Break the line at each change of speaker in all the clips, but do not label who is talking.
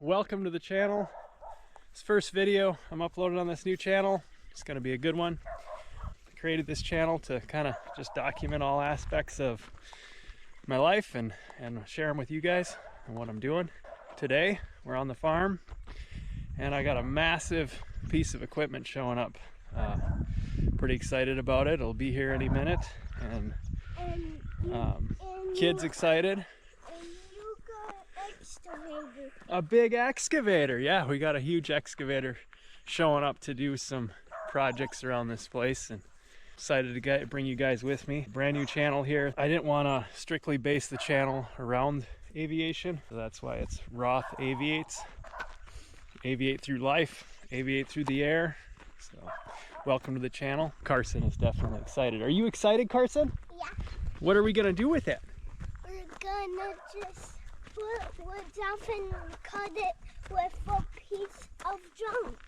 Welcome to the channel. This first video I'm uploading on this new channel. It's going to be a good one. I created this channel to kind of just document all aspects of my life and share them with you guys and what I'm doing. Today we're on the farm and I got a massive piece of equipment showing up. Pretty excited about it. It'll be here any minute, and kids excited. A big excavator. Yeah, we got a huge excavator showing up to do some projects around this place, and excited to bring you guys with me. Brand new channel here. I didn't want to strictly base the channel around aviation, so that's why it's Roth Aviates. Aviate through life, aviate through the air. So welcome to the channel. Carson is definitely excited. Are you excited, Carson?
Yeah.
What are we gonna do with it?
We're gonna just put wood up and cut it with a piece of junk.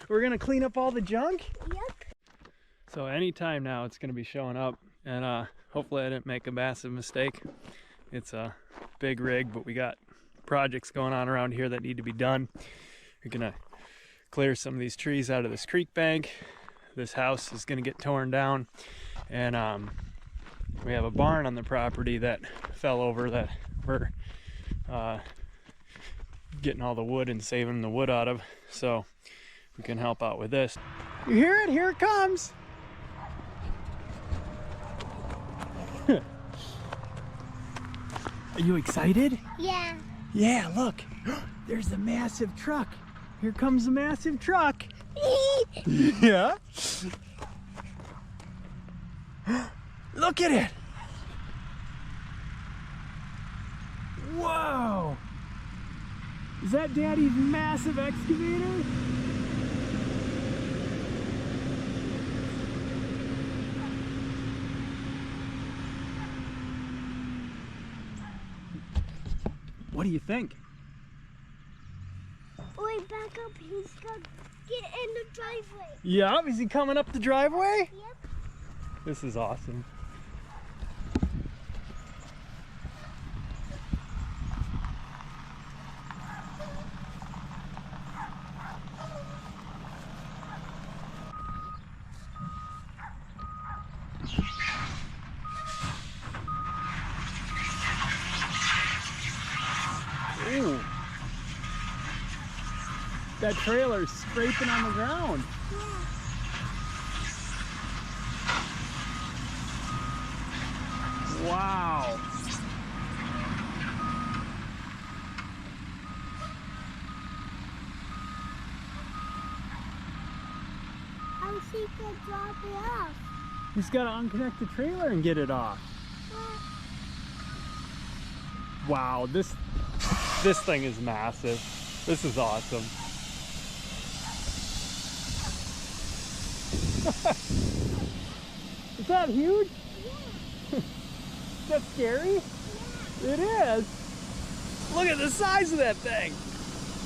we're gonna clean up all the junk?
Yep.
So anytime now it's gonna be showing up, and hopefully I didn't make a massive mistake. It's a big rig, but we got projects going on around here that need to be done. We're gonna clear some of these trees out of this creek bank. This house is gonna get torn down, and we have a barn on the property that fell over that we're getting all the wood and saving the wood out of, so we can help out with this. You hear it? Here it comes. Are you excited?
Yeah.
Yeah, look. There's a massive truck. Here comes a massive truck. Yeah. Look at it. Whoa. Is that Daddy's massive excavator? What do you think?
Wait, back up. He's gonna get in the driveway.
Yeah, is he coming up the driveway?
Yep.
This is awesome. Ooh. That trailer's scraping on the ground.
Yeah.
Wow.
How's he gonna drop it off?
He's got to unconnect the trailer and get it off. Wow, this thing is massive. This is awesome. Is that huge?
Yeah.
Is that scary?
Yeah.
It is. Look at the size of that thing.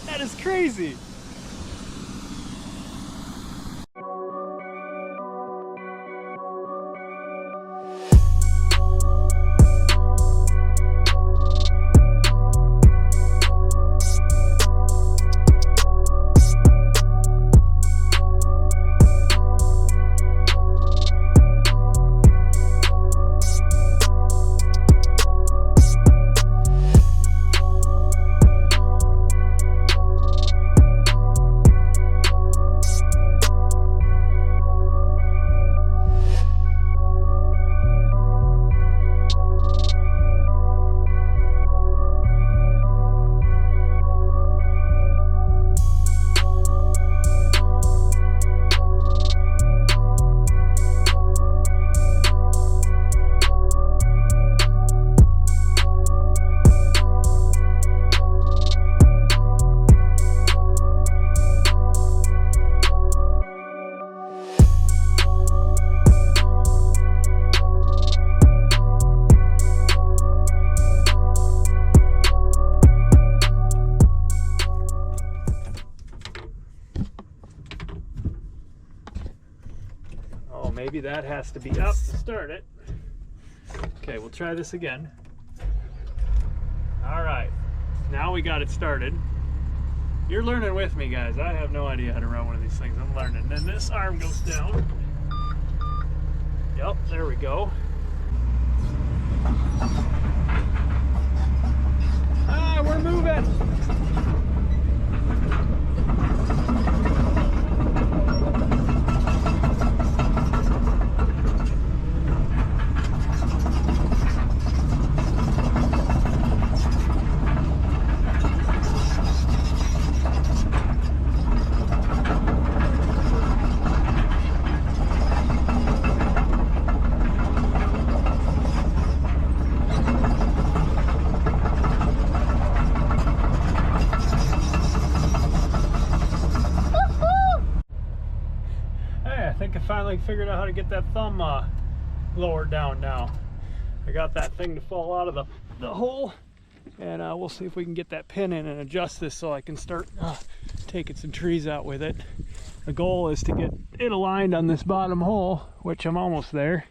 That is crazy. Maybe that has to be up to start it. Okay, we'll try this again. All right. Now we got it started. You're learning with me, guys. I have no idea how to run one of these things. I'm learning. And then this arm goes down. Yep, there we go. Ah, we're moving. I think I finally figured out how to get that thumb lowered down now. I got that thing to fall out of the hole, and we'll see if we can get that pin in and adjust this so I can start taking some trees out with it. The goal is to get it aligned on this bottom hole, which I'm almost there.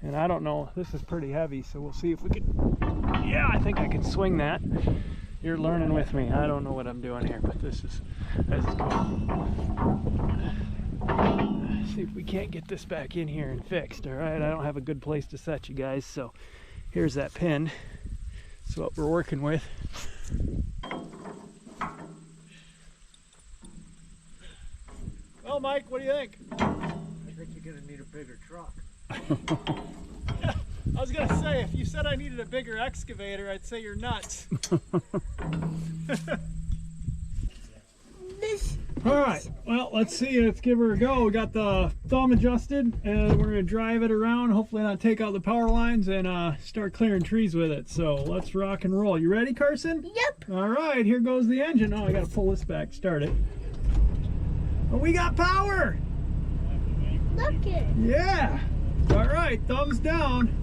And I don't know, this is pretty heavy, so we'll see if we can, yeah, I think I can swing that. You're learning with me. I don't know what I'm doing here, but this is cool. See if we can't get this back in here and fixed. All right, I don't have a good place to set you guys, so here's that pin. That's what we're working with. Well, Mike, what do you think?
I think you're gonna need a bigger truck.
Yeah, I was gonna say, if you said I needed a bigger excavator, I'd say you're nuts. All right, well, let's see. Let's give her a go. We got the thumb adjusted, and we're gonna drive it around, hopefully not take out the power lines, and start clearing trees with it. So let's rock and roll. You ready, Carson?
Yep.
All right, here goes the engine. Oh, I gotta pull this back, start it. Oh, we got power.
Look it.
Yeah. All right, thumbs down.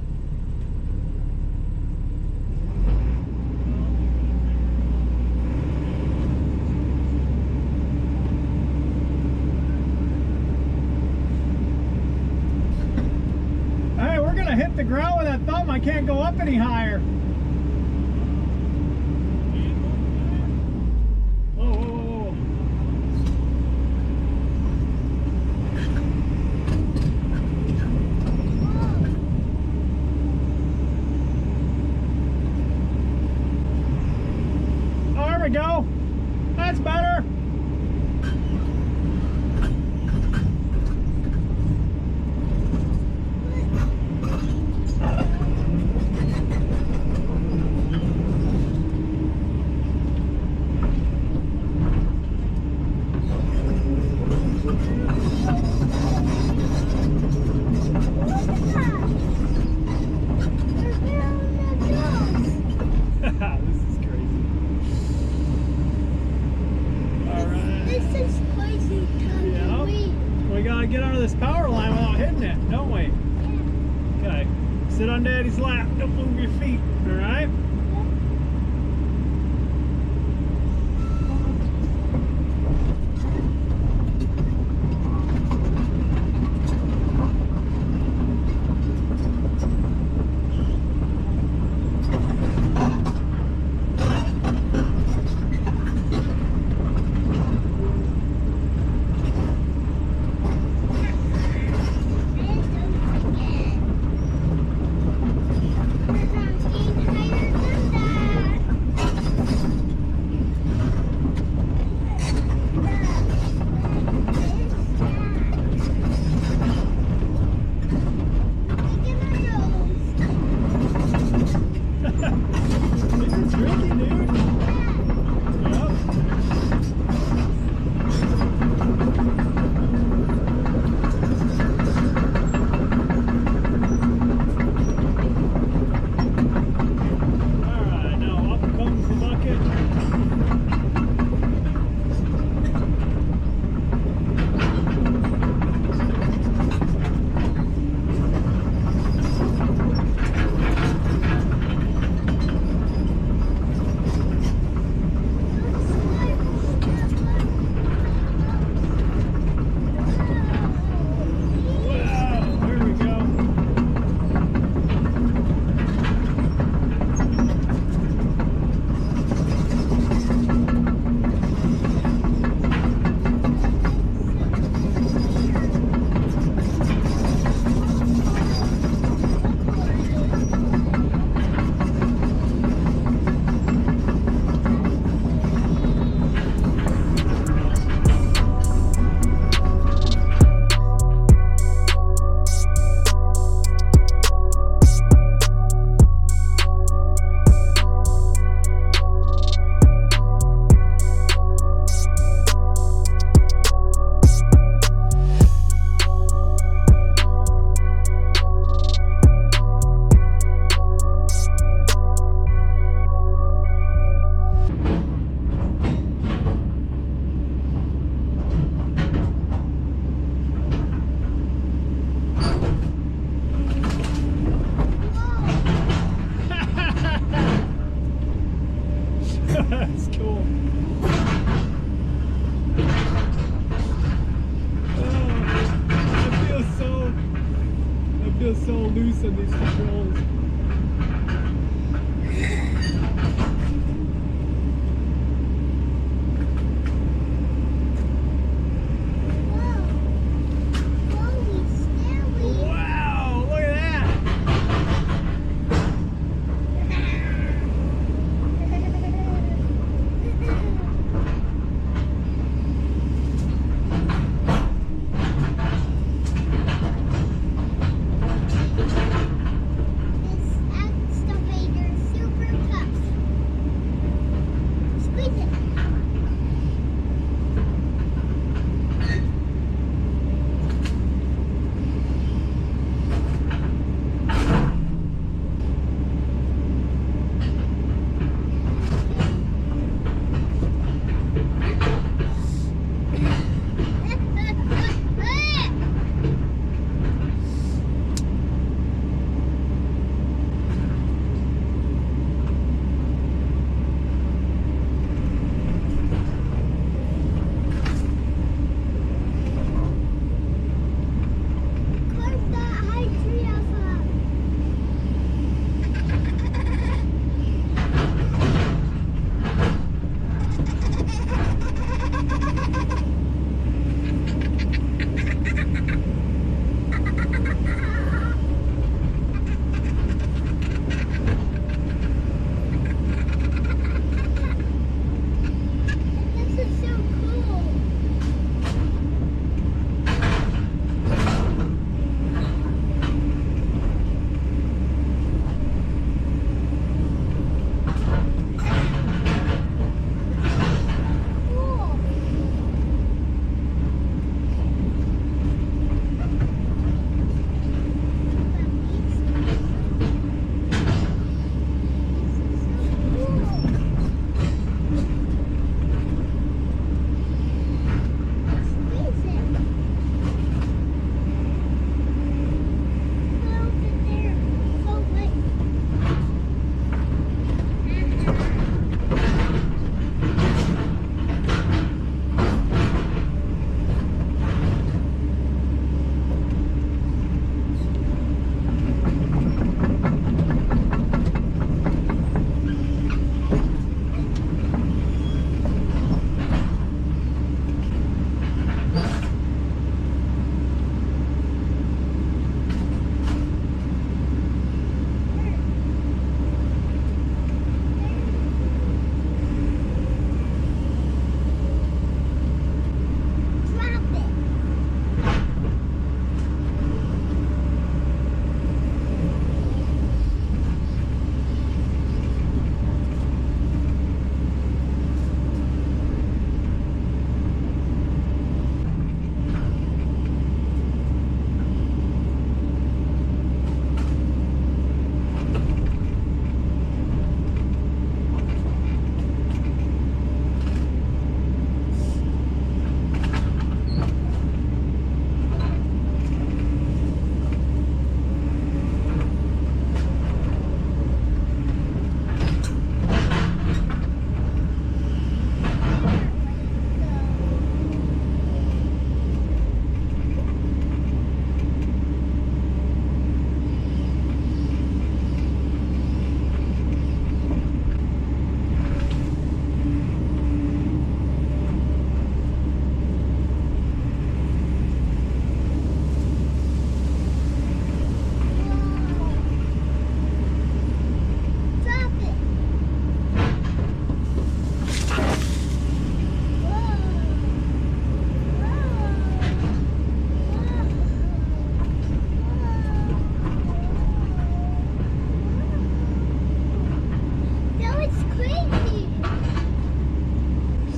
Hey, we're gonna hit the ground with that thumb. I can't go up any higher. Whoa, whoa, whoa, whoa. Oh, there we go. That's better. Get under this power line without hitting it, don't we? Yeah. Okay. Sit on Daddy's lap. Don't move your feet. All right?
Higher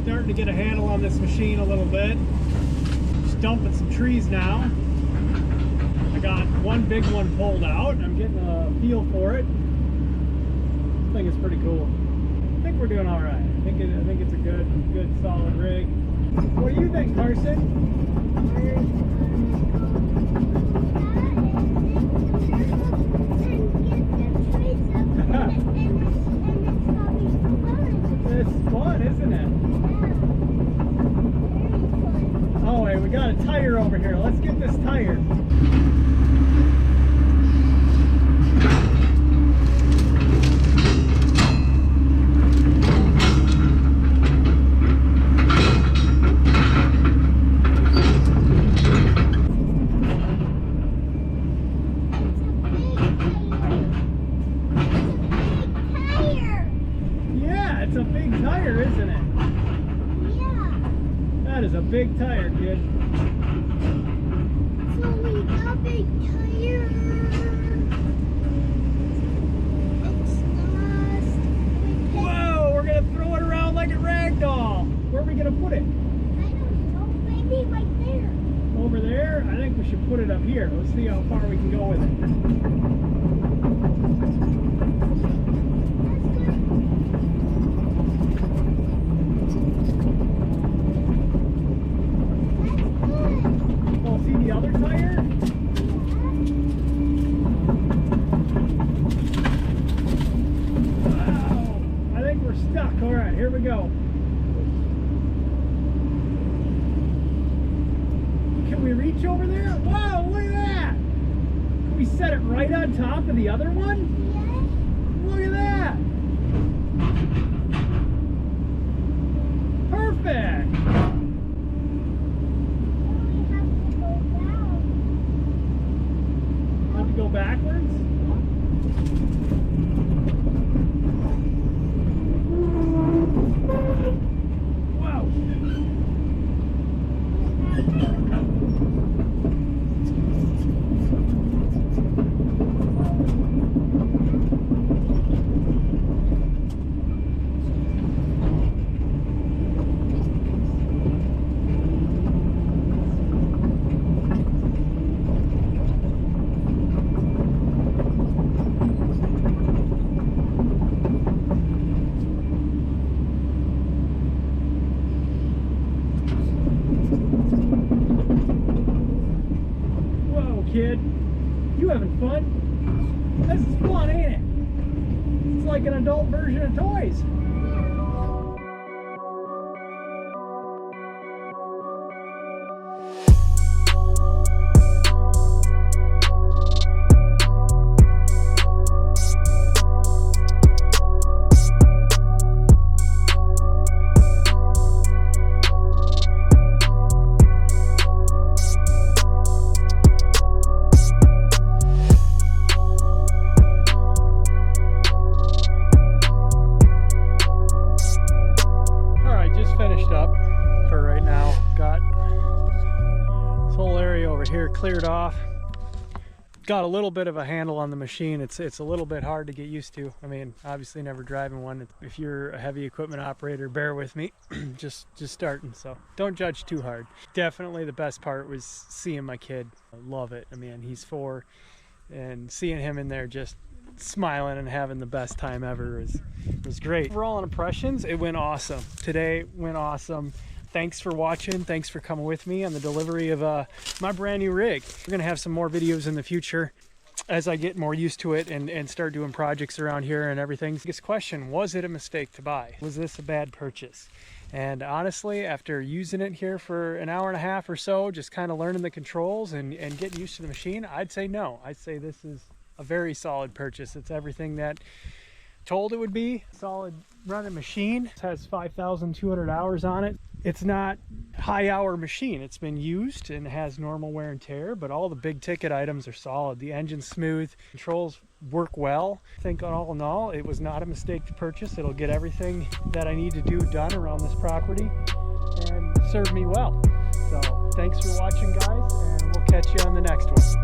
Starting to get a handle on this machine a little bit. Just dumping some trees now. I got one big one pulled out. I'm getting a feel for it. I think it's pretty cool. I think we're doing all right. I think it's a good solid rig. What do you think, Carson? It's fun, isn't it? Oh, wait, we got a tire over here. Let's get this tire. It's a big tire, isn't it?
Yeah.
That is a big tire, kid.
So we got a big tire.
Whoa, we're gonna throw it around like a rag doll. Where are we gonna put it?
I don't know, maybe right there.
Over there? I think we should put it up here. Let's see how far we can go with it. The other tire? Wow, I think we're stuck. All right, here we go. Can we reach over there? Wow, look at that. Can we set it right on top of the other one?
Yeah.
Look at that. Perfect. Go backwards? Wow. Kid, you having fun? This is fun, ain't it? It's like an adult version of toys. Cleared off. Got a little bit of a handle on the machine. It's a little bit hard to get used to. I mean, obviously never driving one. If you're a heavy equipment operator, bear with me. just starting, so don't judge too hard. Definitely the best part was seeing my kid. I love it. I mean, he's 4, and seeing him in there just smiling and having the best time ever was great. Overall impressions, it went awesome. Today went awesome. Thanks for watching. Thanks for coming with me on the delivery of my brand new rig. We're gonna have some more videos in the future as I get more used to it and start doing projects around here and everything. Biggest question, was it a mistake to buy? Was this a bad purchase? And honestly, after using it here for an hour and a half or so, just kind of learning the controls and getting used to the machine, I'd say no. I'd say this is a very solid purchase. It's everything that told it would be. Solid running machine. It has 5,200 hours on it. It's not high hour machine. It's been used and has normal wear and tear, but all the big ticket items are solid. The engine's smooth, controls work well. I think all in all, it was not a mistake to purchase. It'll get everything that I need to do done around this property and serve me well. So thanks for watching, guys, and we'll catch you on the next one.